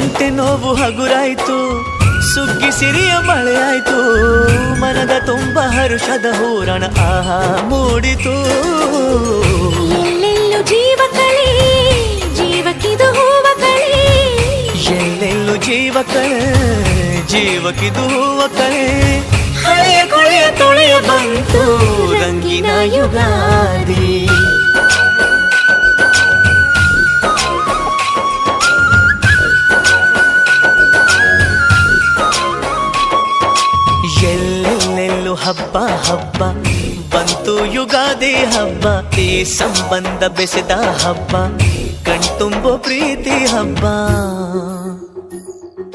ಒಂಟೆ ನೋವು ಹಗುರಾಯ್ತು, ಸುಗ್ಗಿ ಸಿರಿಯ ಮಳೆ ಆಯ್ತು, ಮನದ ತುಂಬ ಹರುಷದ ಹೂರಣ ಆಹಾ ಮೂಡಿತು. ಎಲ್ಲೆಲ್ಲೂ ಜೀವ ಕಳೆ, ಜೀವಕ್ಕಿದು ಹೂವ ಕಳೆ. ಎಲ್ಲೆಲ್ಲೂ ಜೀವ ಕಳೆ, ಜೀವಕ್ಕಿದು ಹೂವ ಕಳೆ. ಹಳೆಯ ಕೊಳೆಯ ತೊಳೆಯ ಬಂತು ರಂಗಿನ ಯುಗಾದಿ. ಎಲ್ಲೆಲ್ಲೆಲ್ಲೂ ಹಬ್ಬ ಹಬ್ಬ ಬಂತು ಯುಗಾದಿ ಹಬ್ಬ. ಈ ಸಂಬಂಧ ಬೆಸೆದ ಹಬ್ಬ, ಕಣ್ತುಂಬೋ ಪ್ರೀತಿ ಹಬ್ಬ.